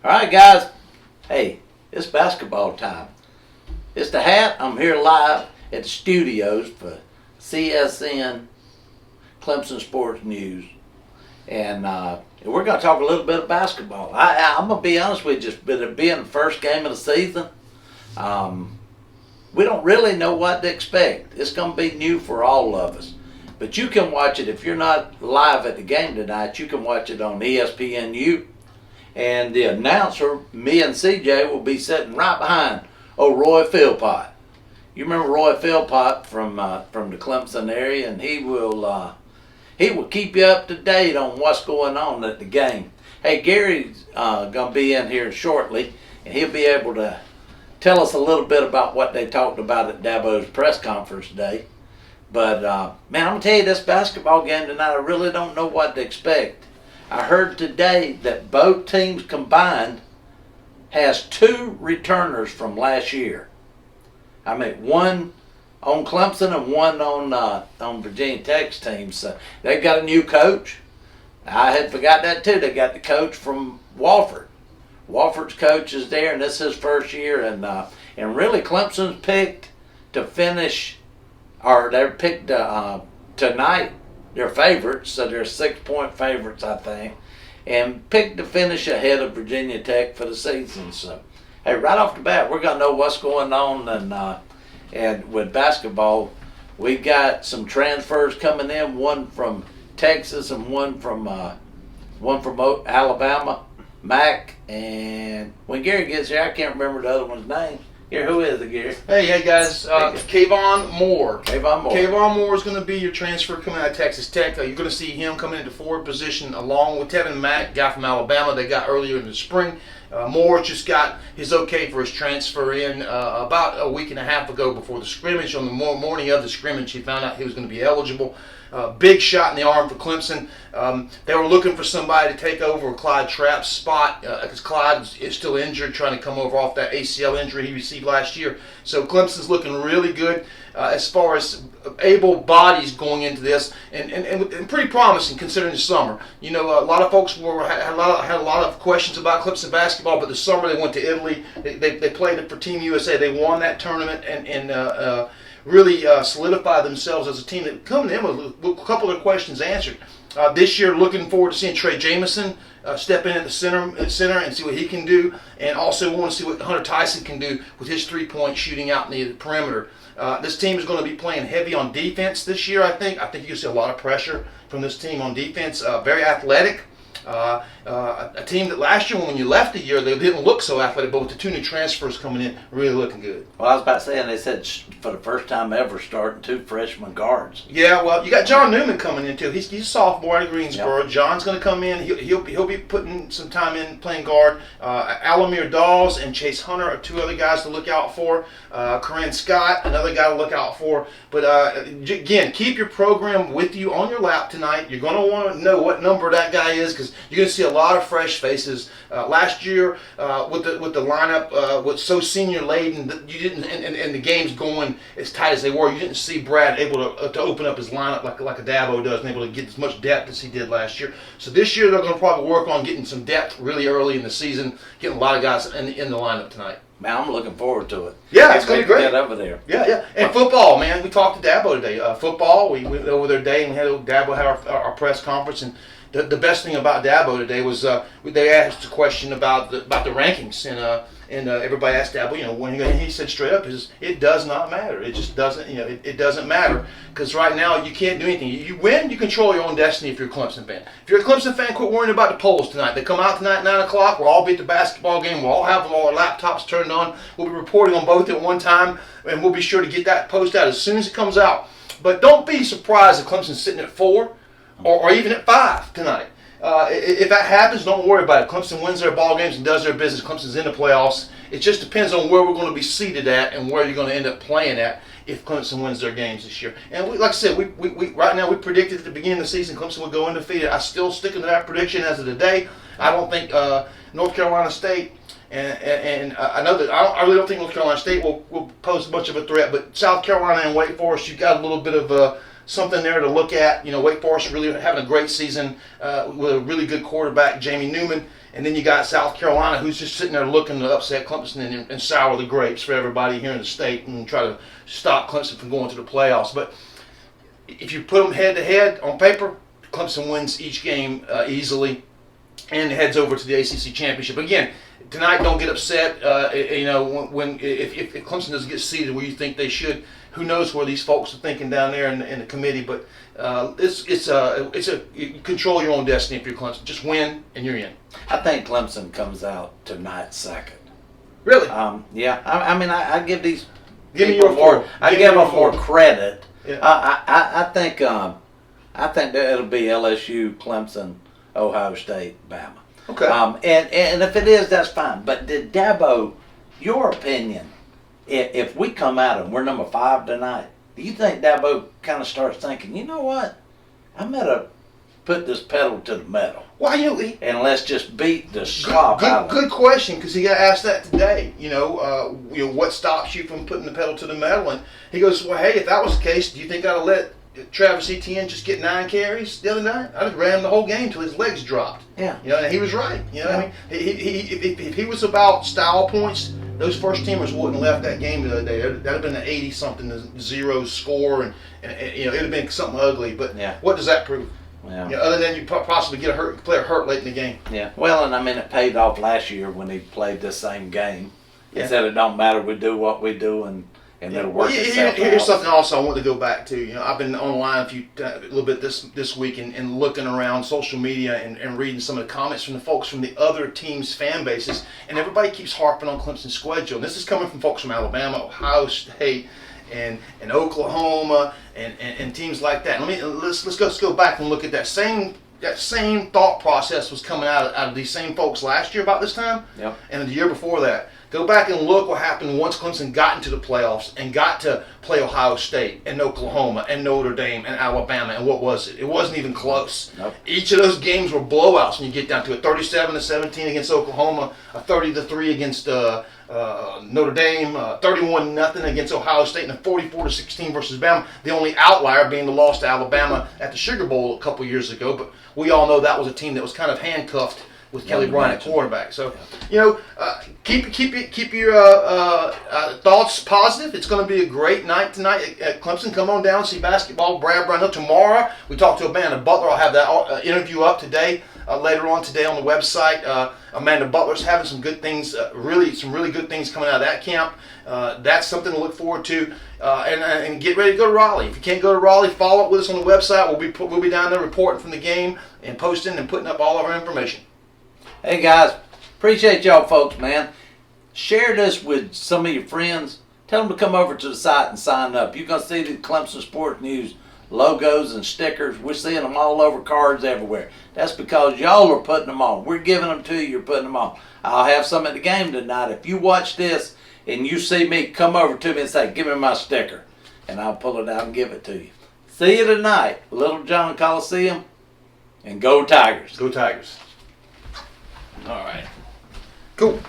All right, guys. Hey, it's basketball time. It's the Hat. I'm here live at the studios for CSN, Clemson Sports News. And we're going to talk a little bit of basketball. I'm going to be honest with you, just being the first game of the season, we don't really know what to expect. It's going to be new for all of us. But you can watch it. If you're not live at the game tonight, you can watch it on ESPNU. And the announcer, me and CJ, will be sitting right behind Roy Philpott. You remember Roy Philpott from the Clemson area, and he will keep you up to date on what's going on at the game. Hey, Gary's going to be in here shortly, and he'll be able to tell us a little bit about what they talked about at Dabo's press conference today. But, man, I'm going to tell you, this basketball game tonight, I really don't know what to expect. I heard today that both teams combined has 2 returners from last year. I mean, one on Clemson and one on Virginia Tech's team. So they've got a new coach. I had forgot that too. They got the coach from Wofford. Wofford's coach is there, and this is his first year. And really, Clemson's picked to finish, or they're picked tonight. They're favorites, so they're 6-point favorites, I think, and picked to finish ahead of Virginia Tech for the season. So, hey, right off the bat, we're gonna know what's going on, and with basketball, we got some transfers coming in. One from Texas and one from Alabama, Mac. And when Gary gets here, I can't remember the other one's name. Here, who is it, Gary? Hey guys, Kayvon Moore. Kayvon Moore is going to be your transfer coming out of Texas Tech. You're going to see him coming into forward position along with Tevin Mack, guy from Alabama they got earlier in the spring. Moore just got his okay for his transfer in about a week and a half ago before the scrimmage. On the morning of the scrimmage, he found out he was going to be eligible. Big shot in the arm for Clemson. They were looking for somebody to take over Clyde Trapp's spot because Clyde is still injured, trying to come over off that ACL injury he received last year. So Clemson's looking really good as far as able bodies going into this, and pretty promising considering the summer. You know, a lot of folks had a lot of questions about Clemson basketball, but the summer they went to Italy. They played it for Team USA. They won that tournament and really solidify themselves as a team that coming in with a couple of questions answered. This year, looking forward to seeing Trey Jamison step in at the center and see what he can do, and also want to see what Hunter Tyson can do with his 3-point shooting out in the perimeter. This team is going to be playing heavy on defense this year, I think. I think you'll see a lot of pressure from this team on defense. Very athletic. A team that last year, when you left the year, they didn't look so athletic, but with the 2 new transfers coming in, really looking good. Well, I was about to say, and they said for the first time ever starting 2 freshman guards. Yeah, well, you got John Newman coming in too. He's a sophomore out of Greensboro. Yep. John's going to come in. He'll be putting some time in playing guard. Alamir Dawes and Chase Hunter are 2 other guys to look out for. Corinne Scott, another guy to look out for. But again, keep your program with you on your lap tonight. You're going to want to know what number that guy is because you're going to see a lot of fresh faces. Last year, with the lineup was so senior laden that you didn't, and the games going as tight as they were, you didn't see Brad able to open up his lineup like a Dabo does and able to get as much depth as he did last year. So this year they're going to probably work on getting some depth really early in the season, getting a lot of guys in the lineup tonight. Man, I'm looking forward to it. Yeah, it's going to be great. Get over there. Yeah. And football, man. We talked to Dabo today. Football, we went over their day and Dabo had our press conference, and the best thing about Dabo today was they asked a question about the rankings, and everybody asked Dabo, when he said straight up, it does not matter. It just doesn't, it doesn't matter because right now you can't do anything. You win, you control your own destiny if you're a Clemson fan. If you're a Clemson fan, quit worrying about the polls tonight. They come out tonight at 9 o'clock. We'll all be at the basketball game. We'll all have all our laptops turned on. We'll be reporting on both at one time, and we'll be sure to get that post out as soon as it comes out. But don't be surprised if Clemson's sitting at 4 or even at 5 tonight. If that happens, don't worry about it. Clemson wins their ball games and does their business. Clemson's in the playoffs. It just depends on where we're going to be seated at and where you're going to end up playing at if Clemson wins their games this year. And like I said, we right now we predicted at the beginning of the season Clemson would go undefeated. I still sticking to that prediction as of today. I don't think North Carolina State and I really don't think North Carolina State will pose much of a threat. But South Carolina and Wake Forest, you got a little bit of something there to look at. Wake Forest really having a great season with a really good quarterback, Jamie Newman. And then you got South Carolina, who's just sitting there looking to upset Clemson and sour the grapes for everybody here in the state and try to stop Clemson from going to the playoffs. But if you put them head-to-head on paper, Clemson wins each game easily and heads over to the ACC championship. Again, tonight, don't get upset. If Clemson doesn't get seeded where you think they should, who knows where these folks are thinking down there in the committee. But you control your own destiny if you're Clemson. Just win and you're in. I think Clemson comes out tonight second. Really? Yeah. I give these Give me people your more. four. I Give give me your them more four. credit. Yeah. I think that it'll be LSU, Clemson, Ohio State, Bama. Okay. And if it is, that's fine. But did Dabo, your opinion, if we come out and we're number 5 tonight, do you think Dabo kind of starts thinking, you know what, I'm gonna put this pedal to the metal, Why and let's just beat the slop out of Good question, because he got asked that today. What stops you from putting the pedal to the metal? And he goes, well, hey, if that was the case, do you think I'd have let Travis Etienne just get 9 carries the other night? I just ran him the whole game till his legs dropped. Yeah. And he was right. If he was about style points, those first teamers wouldn't have left that game the other day. That'd have been an 80-something zero score, and it'd have been something ugly. But what does that prove? Yeah. Other than you possibly get a player hurt late in the game. Yeah. Well, and it paid off last year when he played this same game. He said it don't matter, we do what we do, and it'll work itself Here's out. something also I want to go back to. I've been online a little bit this week and looking around social media and reading some of the comments from the folks from the other teams' fan bases, and everybody keeps harping on Clemson's schedule. And this is coming from folks from Alabama, Ohio State, and Oklahoma, and teams like that. Let's go back and look at that same thought process was coming out of these same folks last year about this time, and the year before that. Go back and look what happened once Clemson got into the playoffs and got to play Ohio State and Oklahoma and Notre Dame and Alabama. And what was it? It wasn't even close. Nope. Each of those games were blowouts when you get down to it. 37-17 against Oklahoma, a 30-3 against Notre Dame, 31-0 against Ohio State, and a 44-16 versus Bama. The only outlier being the loss to Alabama at the Sugar Bowl a couple years ago. But we all know that was a team that was kind of handcuffed with Kelly Bryant at quarterback. So, keep your thoughts positive. It's going to be a great night tonight at Clemson. Come on down, see basketball. Brad Brownhill tomorrow. We talked to Amanda Butler. I'll have that interview up today, later on today on the website. Amanda Butler's having some good things, some really good things coming out of that camp. That's something to look forward to. And get ready to go to Raleigh. If you can't go to Raleigh, follow up with us on the website. We'll be down there reporting from the game and posting and putting up all of our information. Hey guys, appreciate y'all folks, man. Share this with some of your friends. Tell them to come over to the site and sign up. You're going to see the Clemson Sports News logos and stickers. We're seeing them all over cards everywhere. That's because y'all are putting them on. We're giving them to you. You're putting them on. I'll have some at the game tonight. If you watch this and you see me, come over to me and say, give me my sticker. And I'll pull it out and give it to you. See you tonight, Little John Coliseum, and go Tigers. Go Tigers. All right. Cool.